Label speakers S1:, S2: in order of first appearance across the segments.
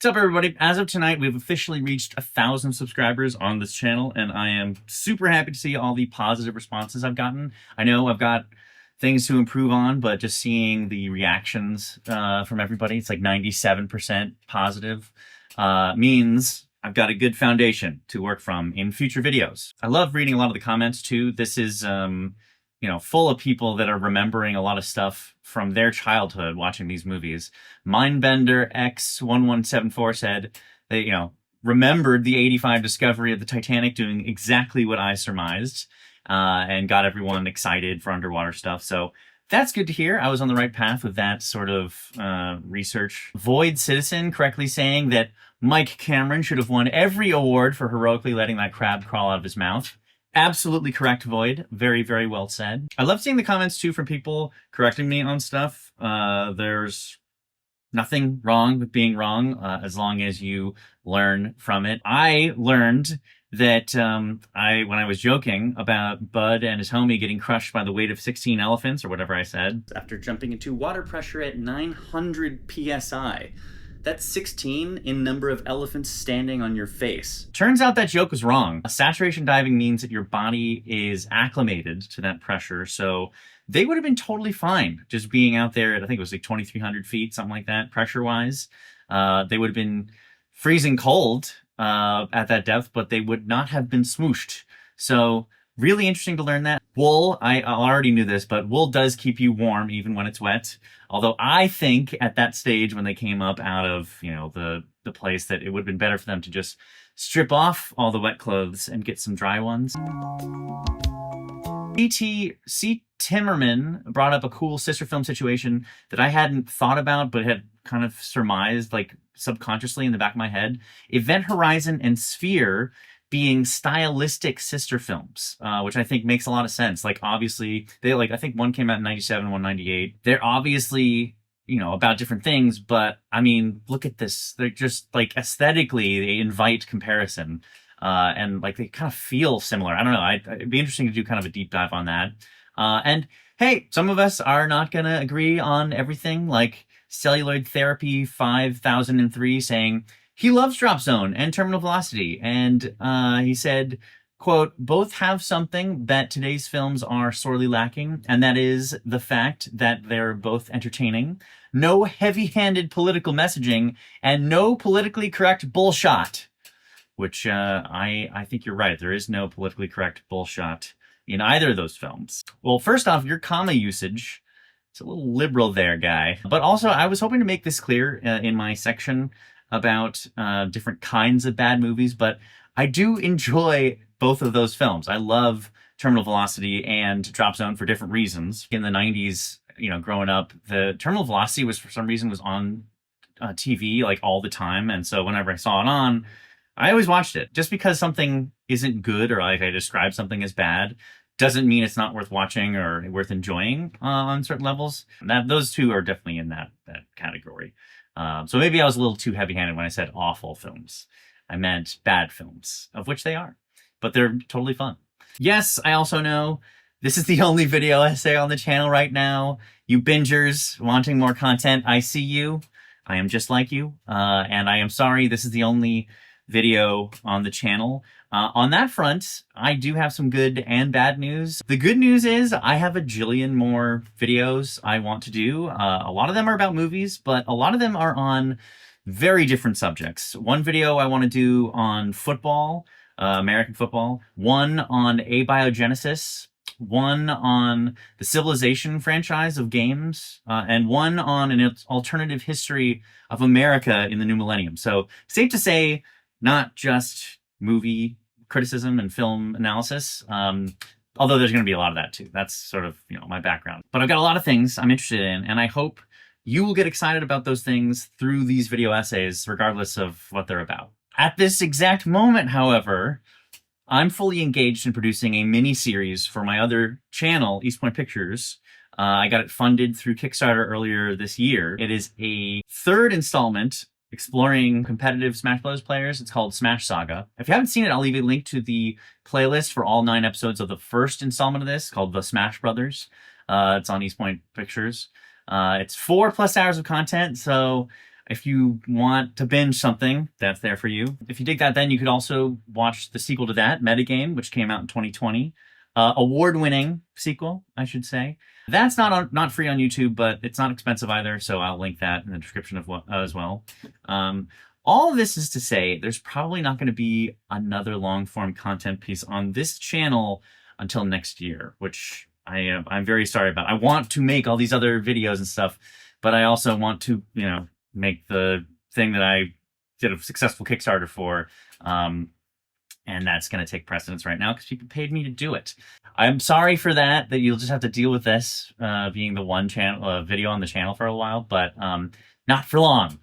S1: What's up, everybody? As of tonight, we've officially reached 1,000 subscribers on this channel, and I am super happy to see all the positive responses I've gotten. I know I've got things to improve on, but just seeing the reactions from everybody, it's like 97% positive, means I've got a good foundation to work from in future videos. I love reading a lot of the comments, too. This is full of people that are remembering a lot of stuff from their childhood watching these movies. Mindbender X1174 said they, remembered the 85 discovery of the Titanic doing exactly what I surmised, and got everyone excited for underwater stuff. So that's good to hear. I was on the right path with that sort of research. Void Citizen correctly saying that Mike Cameron should have won every award for heroically letting that crab crawl out of his mouth. Absolutely correct, Void. Very, very well said. I love seeing the comments, too, from people correcting me on stuff. There's nothing wrong with being wrong, as long as you learn from it. I learned that when I was joking about Bud and his homie getting crushed by the weight of 16 elephants, or whatever I said, after jumping into water pressure at 900 psi. That's 16 in number of elephants standing on your face. Turns out that joke was wrong. Saturation diving means that your body is acclimated to that pressure, so they would have been totally fine just being out there at, I think it was like 2,300 feet, something like that, pressure-wise. They would have been freezing cold at that depth, but they would not have been smooshed. So really interesting to learn that. Wool, I already knew this, but wool does keep you warm even when it's wet. Although I think at that stage when they came up out of, the place, that it would have been better for them to just strip off all the wet clothes and get some dry ones. C. Timmerman brought up a cool sister film situation that I hadn't thought about, but had kind of surmised, like, subconsciously in the back of my head. Event Horizon and Sphere being stylistic sister films, which I think makes a lot of sense. Like, obviously, I think one came out in 97, one 98. They're obviously, about different things, but, I mean, look at this. They're just, like, aesthetically, they invite comparison, and, like, they kind of feel similar. I don't know. It'd be interesting to do kind of a deep dive on that. And, hey, some of us are not gonna agree on everything, like Celluloid Therapy 5003 saying, he loves Drop Zone and Terminal Velocity, and he said, quote, both have something that today's films are sorely lacking, and that is the fact that they're both entertaining, no heavy-handed political messaging, and no politically correct bullshot. Which I think you're right. There is no politically correct bullshot in either of those films. Well, first off, your comma usage, it's a little liberal there, guy. But also, I was hoping to make this clear in my section about different kinds of bad movies, but I do enjoy both of those films. I love Terminal Velocity and Drop Zone for different reasons. In the 90s, growing up, the Terminal Velocity was, for some reason, was on TV like all the time, and so whenever I saw it on, I always watched it. Just because something isn't good, or like I describe something as bad, doesn't mean it's not worth watching or worth enjoying on certain levels. Those two are definitely in that category. So maybe I was a little too heavy-handed when I said awful films. I meant bad films, of which they are. But they're totally fun. Yes, I also know this is the only video essay on the channel right now. You bingers wanting more content, I see you. I am just like you. And I am sorry this is the only video on the channel. On that front, I do have some good and bad news. The good news is I have a jillion more videos I want to do. A lot of them are about movies, but a lot of them are on very different subjects. One video I want to do on football, American football, one on abiogenesis, one on the Civilization franchise of games, and one on an alternative history of America in the new millennium. So safe to say, not just movie criticism and film analysis, although there's going to be a lot of that too. That's sort of, my background. But I've got a lot of things I'm interested in, and I hope you will get excited about those things through these video essays, regardless of what they're about. At this exact moment, however, I'm fully engaged in producing a mini-series for my other channel, East Point Pictures. I got it funded through Kickstarter earlier this year. It is a third installment exploring competitive Smash Bros. Players. It's called Smash Saga. If you haven't seen it, I'll leave a link to the playlist for all 9 episodes of the first installment of this, called The Smash Brothers. It's on East Point Pictures. It's 4+ hours of content, so If you want to binge something, that's there for you. If you dig that, then you could also watch the sequel to that, Metagame, which came out in 2020. Award-winning sequel, I should say. That's not free on YouTube, but it's not expensive either, so I'll link that in the description of as well. All of this is to say, there's probably not going to be another long-form content piece on this channel until next year, which I'm very sorry about. I want to make all these other videos and stuff, but I also want to, make the thing that I did a successful Kickstarter for. And that's going to take precedence right now because people paid me to do it. I'm sorry for that you'll just have to deal with this being the one channel video on the channel for a while, but not for long.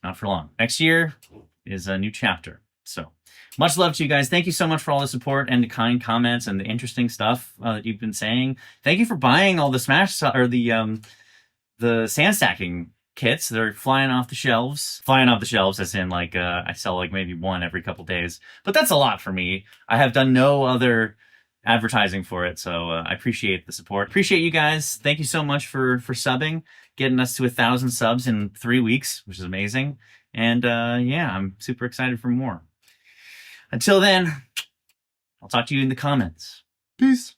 S1: Not for long. Next year is a new chapter. So much love to you guys. Thank you so much for all the support and the kind comments and the interesting stuff that you've been saying. Thank you for buying all the the sand stacking kits. They're flying off the shelves as in like I sell like maybe one every couple days, but that's a lot for me. I have done no other advertising for it, so I appreciate the support. Appreciate you guys. Thank you so much for subbing, getting us to 1,000 subs in 3 weeks, which is amazing. And yeah, I'm super excited for more. Until then, I'll talk to you in the comments. Peace.